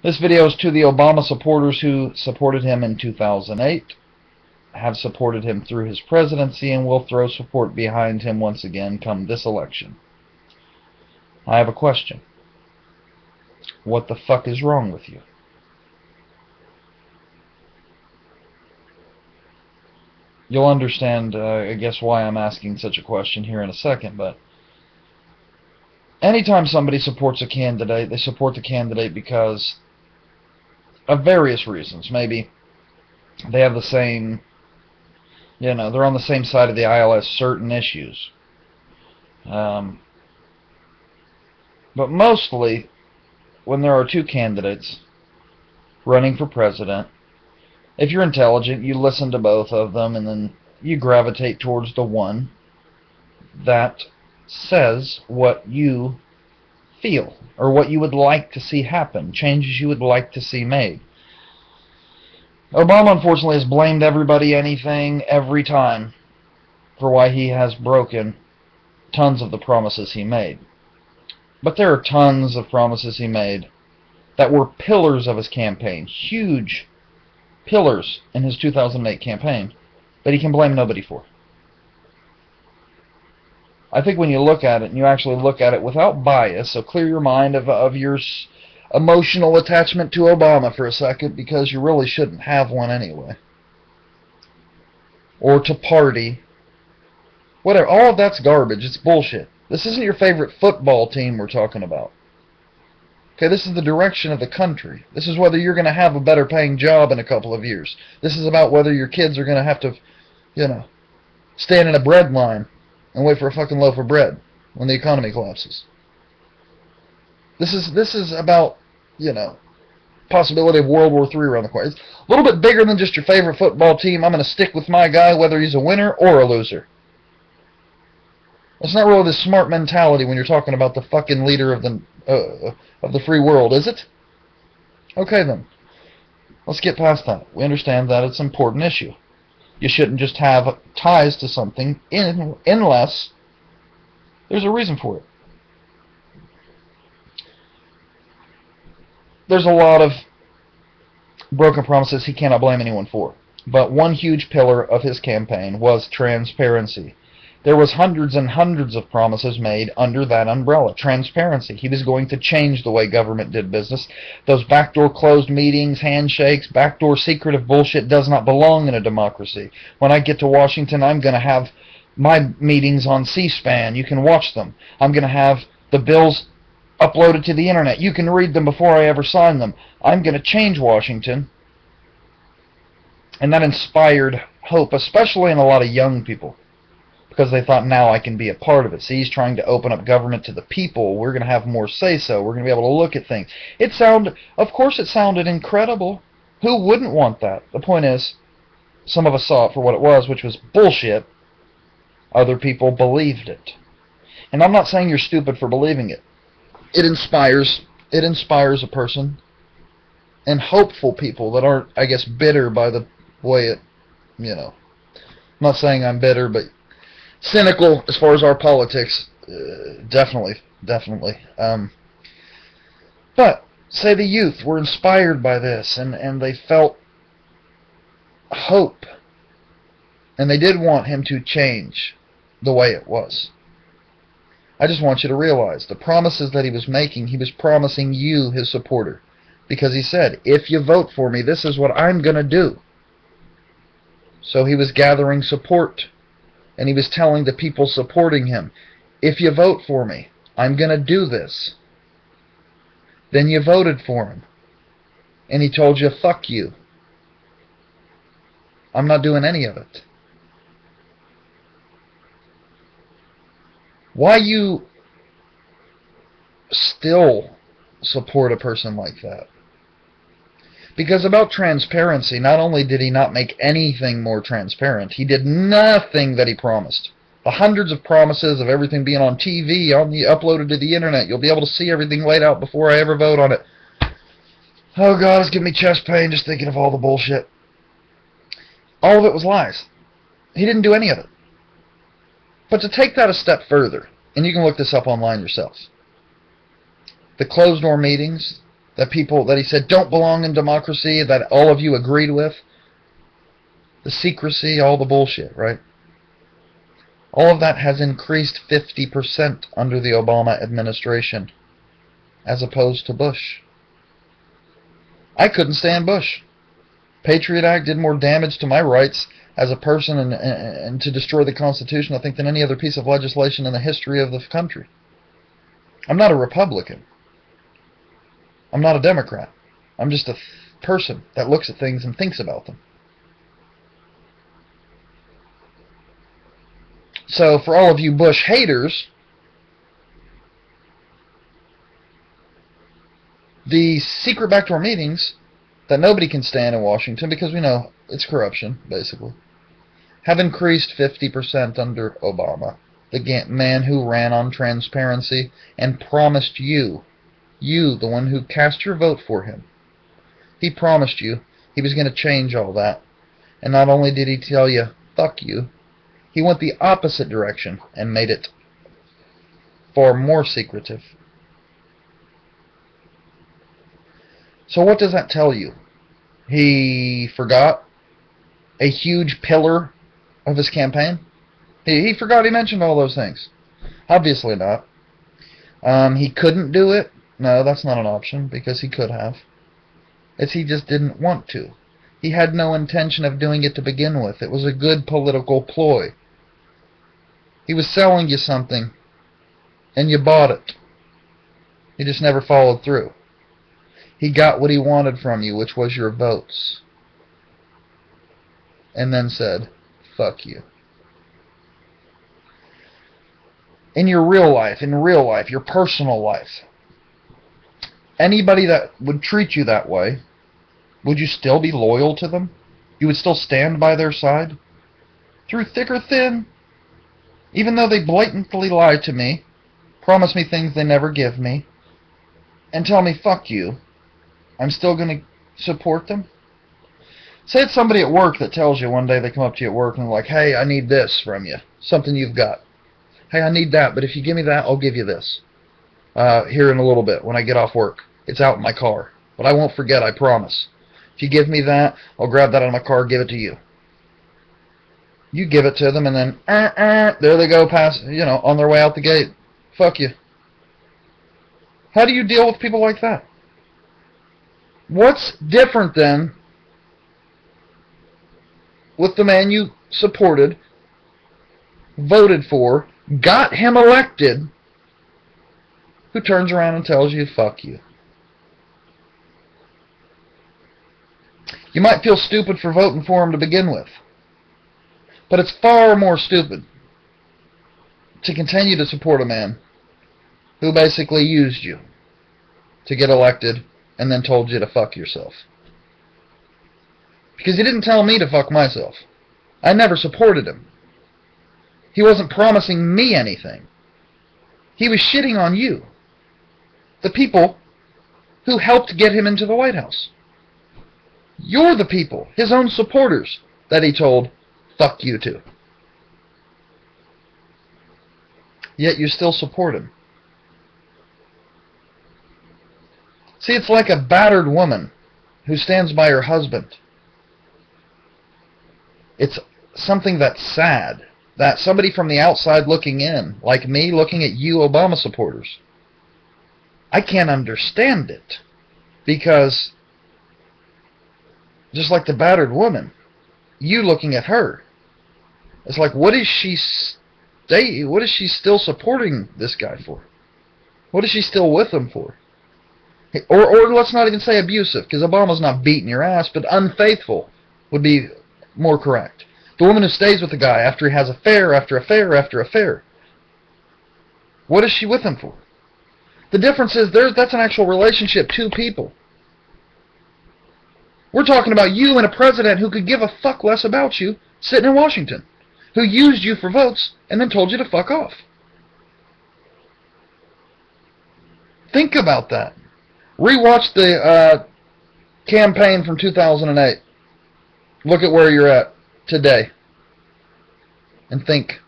This video is to the Obama supporters who supported him in 2008, have supported him through his presidency, and will throw support behind him once again come this election. I have a question. What the fuck is wrong with you? You'll understand, I guess, why I'm asking such a question here in a second, but anytime somebody supports a candidate, they support the candidate because of various reasons. Maybe they have the same, they're on the same side of the aisle as certain issues. But mostly, when there are two candidates running for president, if you're intelligent, you listen to both of them, and then you gravitate towards the one that says what you feel, or what you would like to see happen, changes you would like to see made. Obama, unfortunately, has blamed everybody, anything, every time for why he has broken tons of the promises he made. But there are tons of promises he made that were pillars of his campaign, huge pillars in his 2008 campaign, that he can blame nobody for. I think when you look at it, and you actually look at it without bias, so clear your mind of your emotional attachment to Obama for a second, because you really shouldn't have one anyway. Or to party. Whatever. All of that's garbage. It's bullshit. This isn't your favorite football team we're talking about. Okay, this is the direction of the country. This is whether you're going to have a better paying job in a couple of years. This is about whether your kids are going to have to, stand in a bread line and wait for a fucking loaf of bread when the economy collapses. This is about, possibility of World War III around the corner. It's a little bit bigger than just your favorite football team. I'm going to stick with my guy whether he's a winner or a loser. It's not really the smart mentality when you're talking about the fucking leader of the free world, is it? Okay then. Let's get past that. We understand that it's an important issue. You shouldn't just have ties to something unless there's a reason for it. There's a lot of broken promises he cannot blame anyone for. But one huge pillar of his campaign was transparency. There was hundreds and hundreds of promises made under that umbrella. Transparency. He was going to change the way government did business. Those backdoor closed meetings, handshakes, backdoor secretive bullshit does not belong in a democracy. When I get to Washington, I'm going to have my meetings on C-SPAN. You can watch them. I'm going to have the bills uploaded to the internet. You can read them before I ever sign them. I'm going to change Washington. And that inspired hope, especially in a lot of young people, because they thought, now I can be a part of it. See, he's trying to open up government to the people. We're going to have more say-so. We're going to be able to look at things. Of course it sounded incredible. Who wouldn't want that? The point is, some of us saw it for what it was, which was bullshit. Other people believed it. And I'm not saying you're stupid for believing it. It inspires a person, and hopeful people that aren't, I guess, bitter by the way it, I'm not saying I'm bitter, but cynical as far as our politics, definitely. But say the youth were inspired by this, and they felt hope, and they did want him to change the way it was. I just want you to realize the promises that he was making, he was promising you, his supporter, because he said, if you vote for me, this is what I'm going to do. So he was gathering support. And he was telling the people supporting him, if you vote for me, I'm going to do this. Then you voted for him. And he told you, fuck you. I'm not doing any of it. Why you still support a person like that? Because about transparency, not only did he not make anything more transparent, he did nothing that he promised. The hundreds of promises of everything being on TV, uploaded to the internet, you'll be able to see everything laid out before I ever vote on it. Oh God, it's giving me chest pain just thinking of all the bullshit. All of it was lies. He didn't do any of it. But to take that a step further, and you can look this up online yourself, the closed-door meetings, that people that he said don't belong in democracy, that all of you agreed with. The secrecy, all the bullshit, right? All of that has increased 50% under the Obama administration, as opposed to Bush. I couldn't stand Bush. Patriot Act did more damage to my rights as a person and to destroy the Constitution, I think, than any other piece of legislation in the history of the country. I'm not a Republican. I'm not a Democrat. I'm just a person that looks at things and thinks about them. So for all of you Bush haters, the secret backdoor meetings that nobody can stand in Washington, because we know it's corruption, basically, have increased 50% under Obama, the man who ran on transparency and promised you, the one who cast your vote for him, he promised you he was going to change all that. And not only did he tell you, fuck you, he went the opposite direction and made it far more secretive. So what does that tell you? He forgot a huge pillar of his campaign? He forgot he mentioned all those things. Obviously not. He couldn't do it? No, that's not an option, because he could have. He just didn't want to. He had no intention of doing it to begin with. It was a good political ploy. He was selling you something, and you bought it. He just never followed through. He got what he wanted from you, which was your votes. And then said, fuck you. In your real life, your personal life, anybody that would treat you that way, would you still be loyal to them? You would still stand by their side? Through thick or thin? Even though they blatantly lie to me, promise me things they never give me, and tell me fuck you, I'm still going to support them? Say it's somebody at work that tells you one day, they come up to you at work and they're like, hey, I need this from you. Something you've got. Hey, I need that, but if you give me that, I'll give you this. Here in a little bit, when I get off work. It's out in my car. But I won't forget, I promise. If you give me that, I'll grab that out of my car, give it to you. You give it to them, and then, there they go, on their way out the gate. Fuck you. How do you deal with people like that? What's different then with the man you supported, voted for, got him elected, who turns around and tells you, fuck you? You might feel stupid for voting for him to begin with, but it's far more stupid to continue to support a man who basically used you to get elected and then told you to fuck yourself. Because he didn't tell me to fuck myself. I never supported him. He wasn't promising me anything. He was shitting on you, the people who helped get him into the White House. You're the people, his own supporters, that he told, fuck you to. Yet you still support him. See, it's like a battered woman who stands by her husband. It's something that's sad, that somebody from the outside looking in, like me looking at you Obama supporters, I can't understand it. Because, just like the battered woman, you looking at her, it's like, what is she still supporting this guy for? What is she still with him for? Or let's not even say abusive, because Obama's not beating your ass, but unfaithful would be more correct. The woman who stays with the guy after he has affair after affair after affair. What is she with him for? The difference is that's an actual relationship, two people. We're talking about you and a president who could give a fuck less about you sitting in Washington, who used you for votes and then told you to fuck off. Think about that. Rewatch the campaign from 2008. Look at where you're at today. And think,